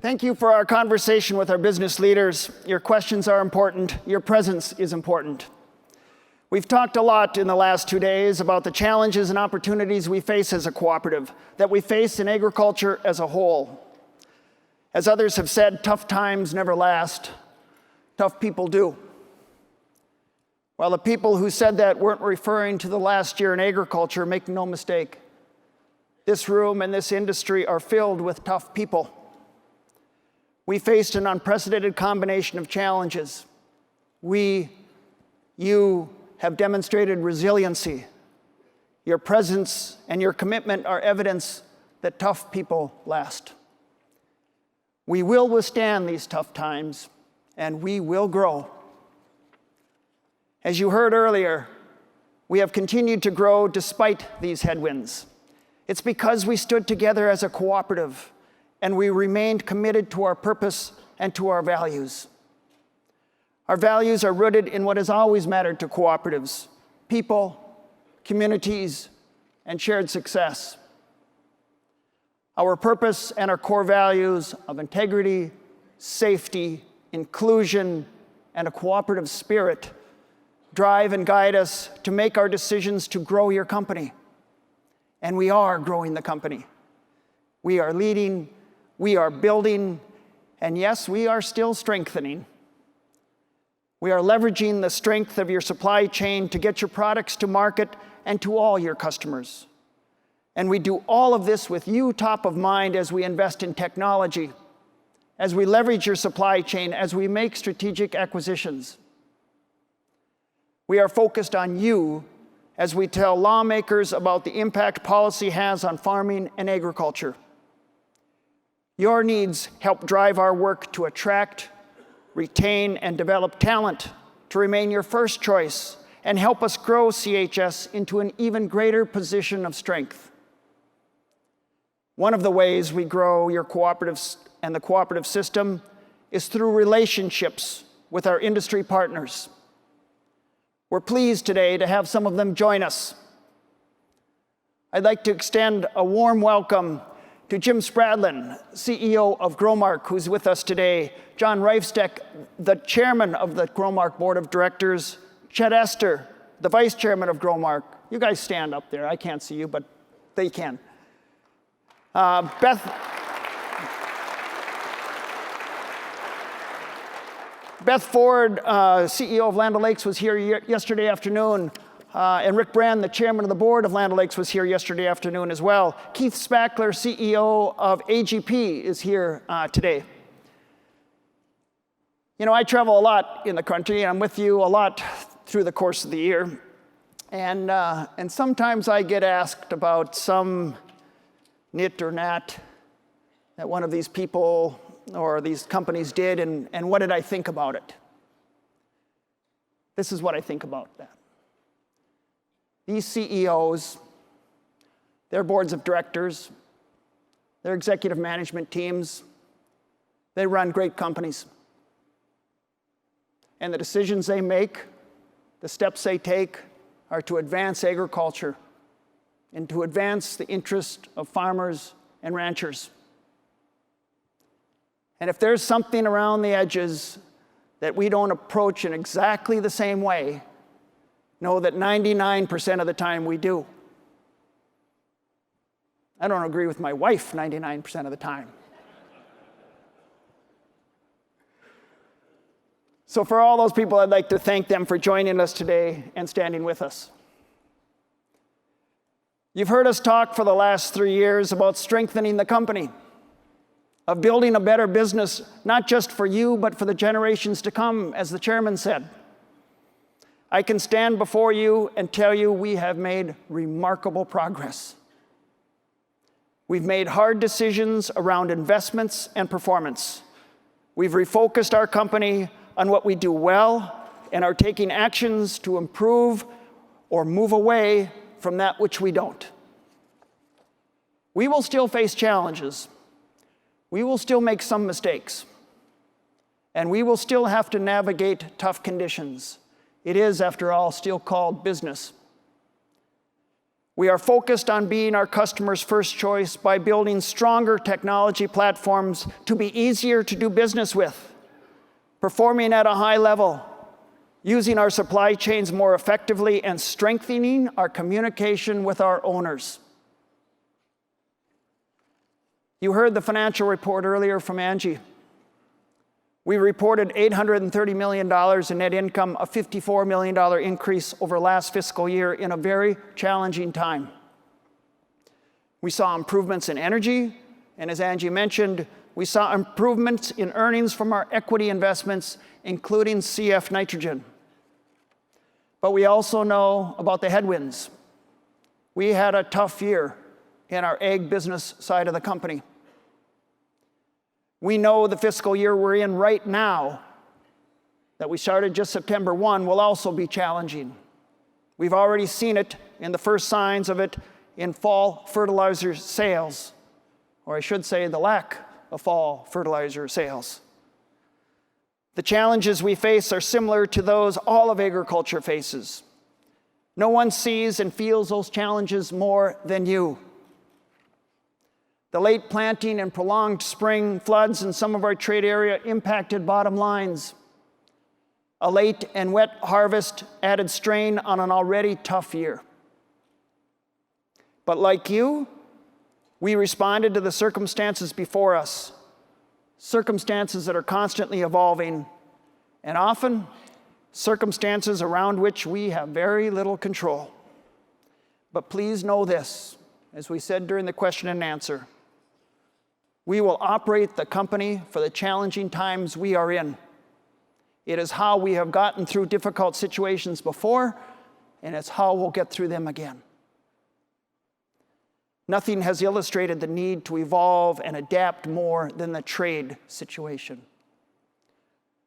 Thank you for our conversation with our business leaders. Your questions are important. Your presence is important. We've talked a lot in the last 2 days about the challenges and opportunities we face as a cooperative, that we face in agriculture as a whole. As others have said, tough times never last. Tough people do. While the people who said that weren't referring to the last year in agriculture, make no mistake. This room and this industry are filled with tough people. We faced an unprecedented combination of challenges. You have demonstrated resiliency. Your presence and your commitment are evidence that tough people last. We will withstand these tough times, and we will grow. As you heard earlier, we have continued to grow despite these headwinds. It's because we stood together as a cooperative, and we remained committed to our purpose and to our values. Our values are rooted in what has always mattered to cooperatives: people, communities, and shared success. Our purpose and our core values of integrity, safety, inclusion, and a cooperative spirit drive and guide us to make our decisions to grow your company. And we are growing the company. We are leading, we are building, and yes, we are still strengthening. We are leveraging the strength of your supply chain to get your products to market and to all your customers. And we do all of this with you top of mind as we invest in technology, as we leverage your supply chain, as we make strategic acquisitions. We are focused on you as we tell lawmakers about the impact policy has on farming and agriculture. Your needs help drive our work to attract, retain, and develop talent to remain your first choice and help us grow CHS into an even greater position of strength. One of the ways we grow your cooperatives and the cooperative system is through relationships with our industry partners. We're pleased today to have some of them join us. I'd like to extend a warm welcome to Jim Spradlin, CEO of Growmark, who's with us today, John Reifsteck, the chairman of the Growmark Board of Directors, Chet Esther, the vice chairman of Growmark. You guys stand up there. I can't see you, but they can. Beth Ford, CEO of Land O'Lakes, was here yesterday afternoon, and Rick Brand, the chairman of the board of Land O'Lakes, was here yesterday afternoon as well. Keith Spackler, CEO of AGP, is here today. You know, I travel a lot in the country, and I'm with you a lot through the course of the year, and sometimes I get asked about some nit or nat that one of these people or these companies did, and what did I think about it? This is what I think about that. These CEOs, their boards of directors, their executive management teams, they run great companies. And the decisions they make, the steps they take, are to advance agriculture and to advance the interest of farmers and ranchers. And if there's something around the edges that we don't approach in exactly the same way, know that 99% of the time we do. I don't agree with my wife 99% of the time. So for all those people, I'd like to thank them for joining us today and standing with us. You've heard us talk for the last 3 years about strengthening the company, of building a better business, not just for you, but for the generations to come, as the chairman said. I can stand before you and tell you we have made remarkable progress. We've made hard decisions around investments and performance. We've refocused our company on what we do well and are taking actions to improve or move away from that which we don't. We will still face challenges. We will still make some mistakes. And we will still have to navigate tough conditions. It is, after all, still called business. We are focused on being our customers' first choice by building stronger technology platforms to be easier to do business with, performing at a high level, using our supply chains more effectively, and strengthening our communication with our owners. You heard the financial report earlier from Angie. We reported $830 million in net income, a $54 million increase over last fiscal year in a very challenging time. We saw improvements in energy, and as Angie mentioned, we saw improvements in earnings from our equity investments, including CF Nitrogen. But we also know about the headwinds. We had a tough year in our ag business side of the company. We know the fiscal year we're in right now, that we started just September 1, will also be challenging. We've already seen it in the first signs of it in fall fertilizer sales, or I should say the lack of fall fertilizer sales. The challenges we face are similar to those all of agriculture faces. No one sees and feels those challenges more than you. The late planting and prolonged spring floods in some of our trade area impacted bottom lines. A late and wet harvest added strain on an already tough year. But like you, we responded to the circumstances before us, circumstances that are constantly evolving, and often circumstances around which we have very little control. But please know this, as we said during the question and answer, we will operate the company for the challenging times we are in. It is how we have gotten through difficult situations before, and it's how we'll get through them again. Nothing has illustrated the need to evolve and adapt more than the trade situation.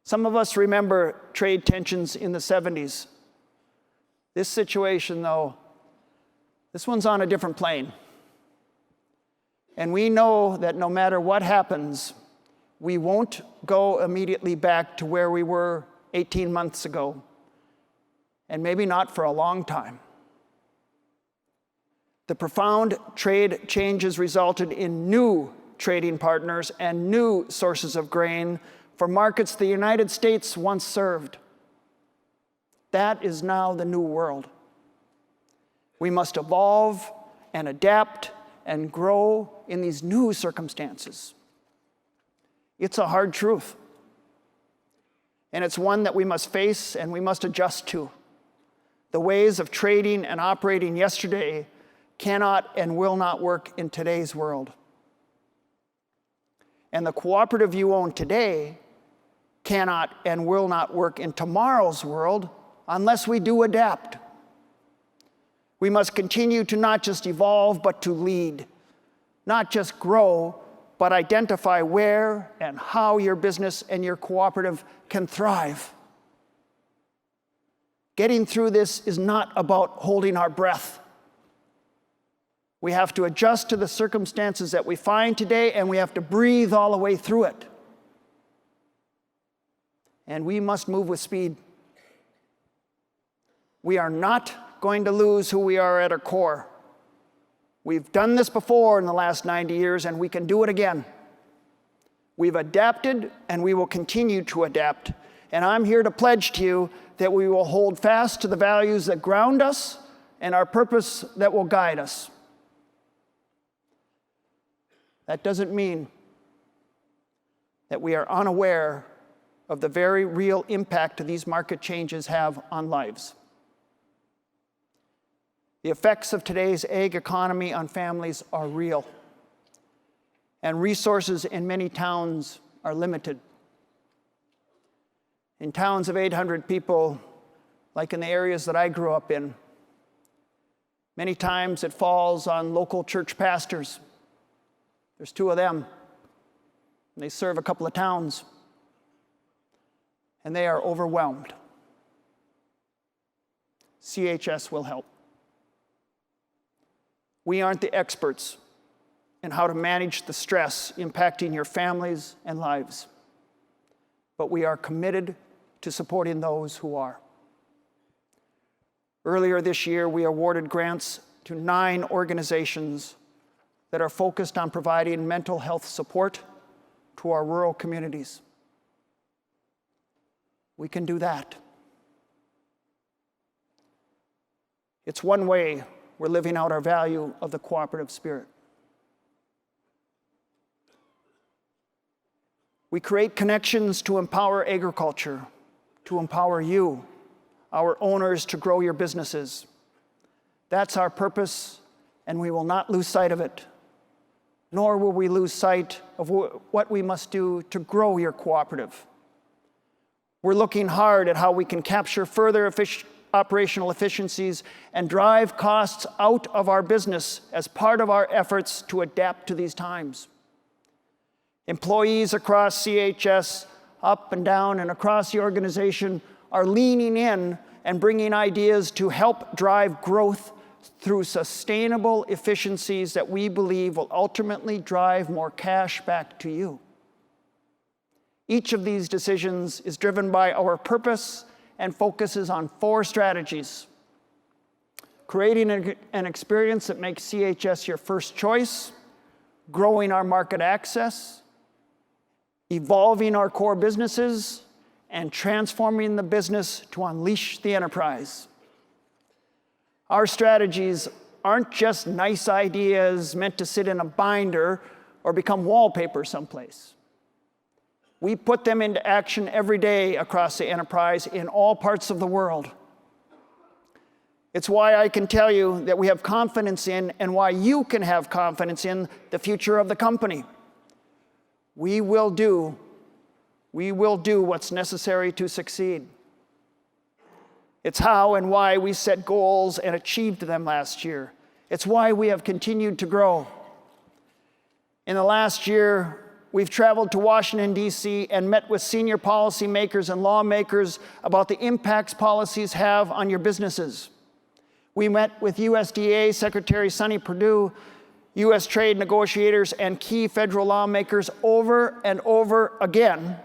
Some of us remember trade tensions in the 70s. This situation, though, this one's on a different plane. And we know that no matter what happens, we won't go immediately back to where we were 18 months ago, and maybe not for a long time. The profound trade changes resulted in new trading partners and new sources of grain for markets the United States once served. That is now the new world. We must evolve and adapt and grow in these new circumstances. It's a hard truth, and it's one that we must face and we must adjust to. The ways of trading and operating yesterday cannot and will not work in today's world. And the cooperative you own today cannot and will not work in tomorrow's world unless we do adapt. We must continue to not just evolve, but to lead. Not just grow, but identify where and how your business and your cooperative can thrive. Getting through this is not about holding our breath. We have to adjust to the circumstances that we find today, and we have to breathe all the way through it. And we must move with speed. We are not going to lose who we are at our core. We've done this before in the last 90 years, and we can do it again. We've adapted, and we will continue to adapt. And I'm here to pledge to you that we will hold fast to the values that ground us and our purpose that will guide us. That doesn't mean that we are unaware of the very real impact these market changes have on lives. The effects of today's ag economy on families are real, and resources in many towns are limited. In towns of 800 people, like in the areas that I grew up in, many times it falls on local church pastors. There's 2 of them, and they serve a couple of towns, and they are overwhelmed. CHS will help. We aren't the experts in how to manage the stress impacting your families and lives, but we are committed to supporting those who are. Earlier this year, we awarded grants to 9 organizations that are focused on providing mental health support to our rural communities. We can do that. It's one way we're living out our value of the cooperative spirit. We create connections to empower agriculture, to empower you, our owners, to grow your businesses. That's our purpose, and we will not lose sight of it, nor will we lose sight of what we must do to grow your cooperative. We're looking hard at how we can capture further operational efficiencies and drive costs out of our business as part of our efforts to adapt to these times. Employees across CHS, up and down and across the organization, are leaning in and bringing ideas to help drive growth through sustainable efficiencies that we believe will ultimately drive more cash back to you. Each of these decisions is driven by our purpose and focuses on 4 strategies: creating an experience that makes CHS your first choice, growing our market access, evolving our core businesses, and transforming the business to unleash the enterprise. Our strategies aren't just nice ideas meant to sit in a binder or become wallpaper someplace. We put them into action every day across the enterprise in all parts of the world. It's why I can tell you that we have confidence in, and why you can have confidence in, the future of the company. We will do what's necessary to succeed. It's how and why we set goals and achieved them last year. It's why we have continued to grow. In the last year, we've traveled to Washington, D.C., and met with senior policymakers and lawmakers about the impacts policies have on your businesses. We met with USDA Secretary Sonny Perdue, U.S. trade negotiators, and key federal lawmakers over and over again,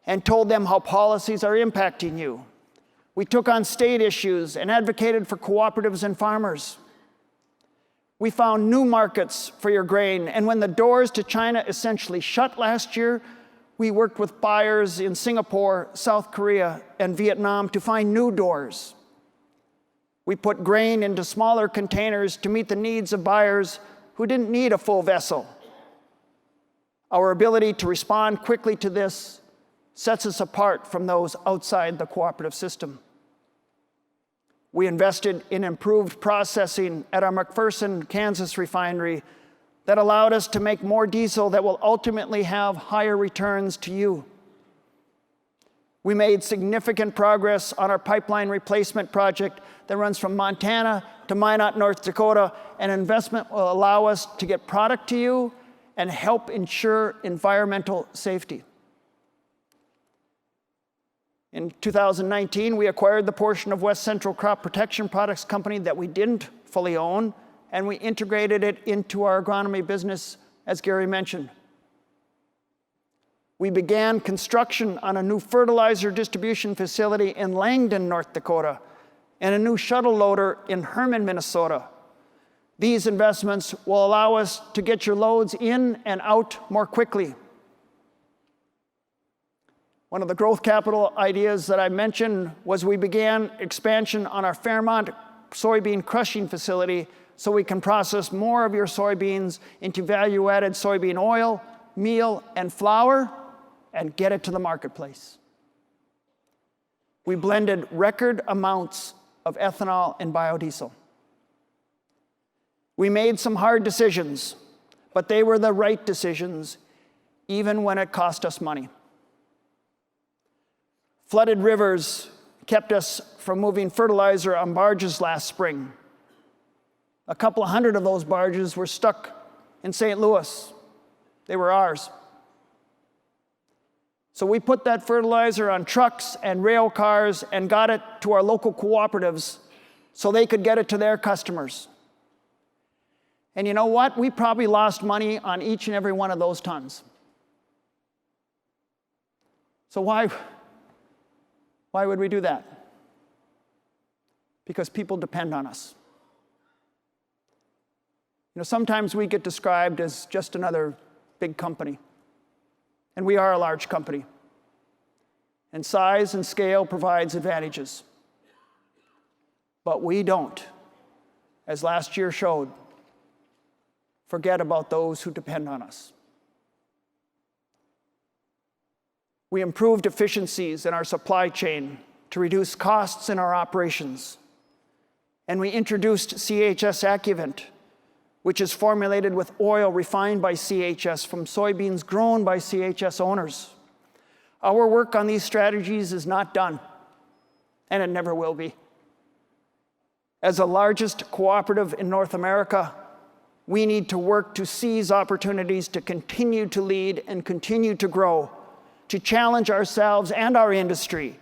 and told them how policies are impacting you. We took on state issues and advocated for cooperatives and farmers. We found new markets for your grain, and when the doors to China essentially shut last year, we worked with buyers in Singapore, South Korea, and Vietnam to find new doors. We put grain into smaller containers to meet the needs of buyers who didn't need a full vessel. Our ability to respond quickly to this sets us apart from those outside the cooperative system. We invested in improved processing at our McPherson, Kansas refinery that allowed us to make more diesel that will ultimately have higher returns to you. We made significant progress on our pipeline replacement project that runs from Montana to Minot, North Dakota. An investment will allow us to get product to you and help ensure environmental safety. In 2019, we acquired the portion of West Central Crop Protection Products Company that we didn't fully own, and we integrated it into our agronomy business, as Gary mentioned. We began construction on a new fertilizer distribution facility in Langdon, North Dakota, and a new shuttle loader in Herman, Minnesota. These investments will allow us to get your loads in and out more quickly. One of the growth capital ideas that I mentioned was we began expansion on our Fairmont soybean crushing facility so we can process more of your soybeans into value-added soybean oil, meal, and flour, and get it to the marketplace. We blended record amounts of ethanol and biodiesel. We made some hard decisions, but they were the right decisions, even when it cost us money. Flooded rivers kept us from moving fertilizer on barges last spring. A couple of hundred of those barges were stuck in St. Louis. They were ours. So we put that fertilizer on trucks and rail cars and got it to our local cooperatives so they could get it to their customers. And you know what? We probably lost money on each and every one of those tons. So why would we do that? Because people depend on us. Sometimes we get described as just another big company. And we are a large company. And size and scale provides advantages. But we don't, as last year showed, forget about those who depend on us. We improved efficiencies in our supply chain to reduce costs in our operations. And we introduced CHS Accuvant, which is formulated with oil refined by CHS from soybeans grown by CHS owners. Our work on these strategies is not done, and it never will be. As the largest cooperative in North America, we need to work to seize opportunities to continue to lead and continue to grow, to challenge ourselves and our industry,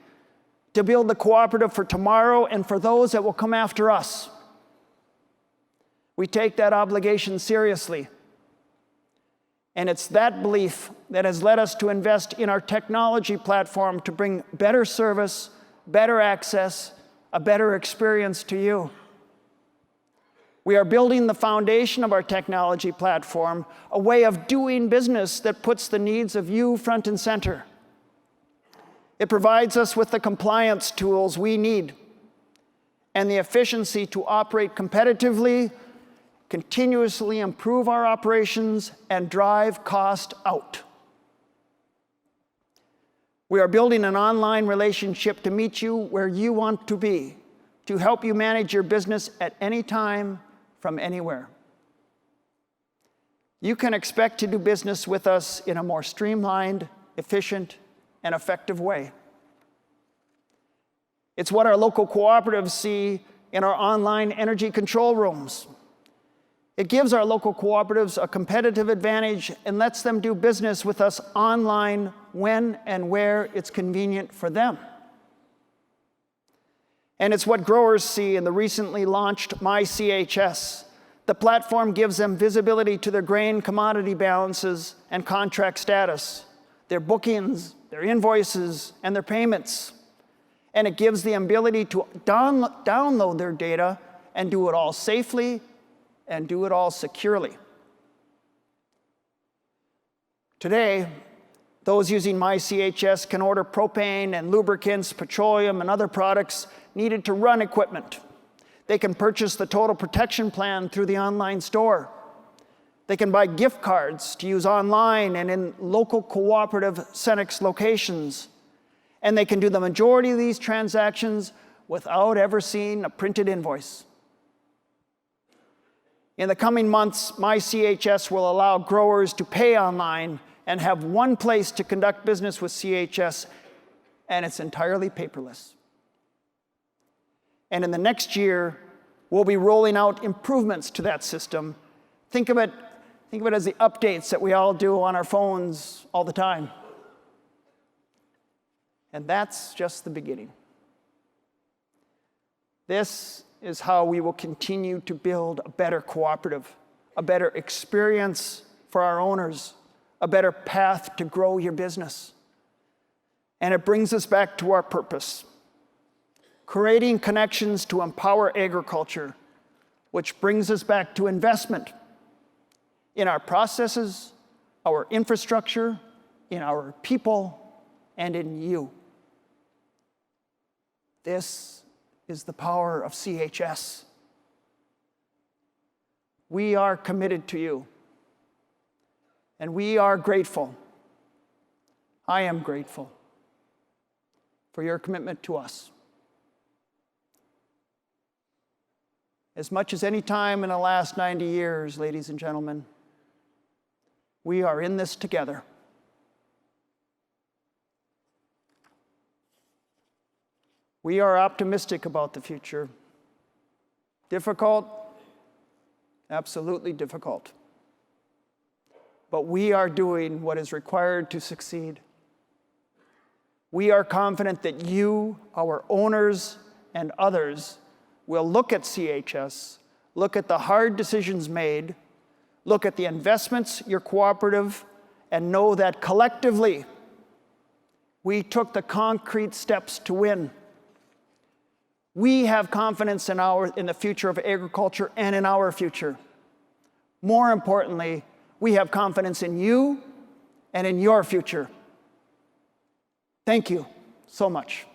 to build the cooperative for tomorrow and for those that will come after us. We take that obligation seriously. And it's that belief that has led us to invest in our technology platform to bring better service, better access, a better experience to you. We are building the foundation of our technology platform, a way of doing business that puts the needs of you front and center. It provides us with the compliance tools we need and the efficiency to operate competitively, continuously improve our operations, and drive cost out. We are building an online relationship to meet you where you want to be, to help you manage your business at any time, from anywhere. You can expect to do business with us in a more streamlined, efficient, and effective way. It's what our local cooperatives see in our online energy control rooms. It gives our local cooperatives a competitive advantage and lets them do business with us online when and where it's convenient for them. And it's what growers see in the recently launched My CHS. The platform gives them visibility to their grain commodity balances and contract status, their bookings, their invoices, and their payments. And it gives the ability to download their data and do it all safely and do it all securely. Today, those using My CHS can order propane and lubricants, petroleum, and other products needed to run equipment. They can purchase the Total Protection Plan through the online store. They can buy gift cards to use online and in local cooperative Cenex locations. And they can do the majority of these transactions without ever seeing a printed invoice. In the coming months, My CHS will allow growers to pay online and have one place to conduct business with CHS, and it's entirely paperless. And in the next year, we'll be rolling out improvements to that system. Think of it as the updates that we all do on our phones all the time. And that's just the beginning. This is how we will continue to build a better cooperative, a better experience for our owners, a better path to grow your business. And it brings us back to our purpose, creating connections to empower agriculture, which brings us back to investment in our processes, our infrastructure, in our people, and in you. This is the power of CHS. We are committed to you, and we are grateful. I am grateful for your commitment to us. As much as any time in the last 90 years, ladies and gentlemen, we are in this together. We are optimistic about the future. Difficult? Absolutely difficult. But we are doing what is required to succeed. We are confident that you, our owners, and others will look at CHS, look at the hard decisions made, look at the investments your cooperative, and know that collectively we took the concrete steps to win. We have confidence in the future of agriculture and in our future. More importantly, we have confidence in you and in your future. Thank you so much.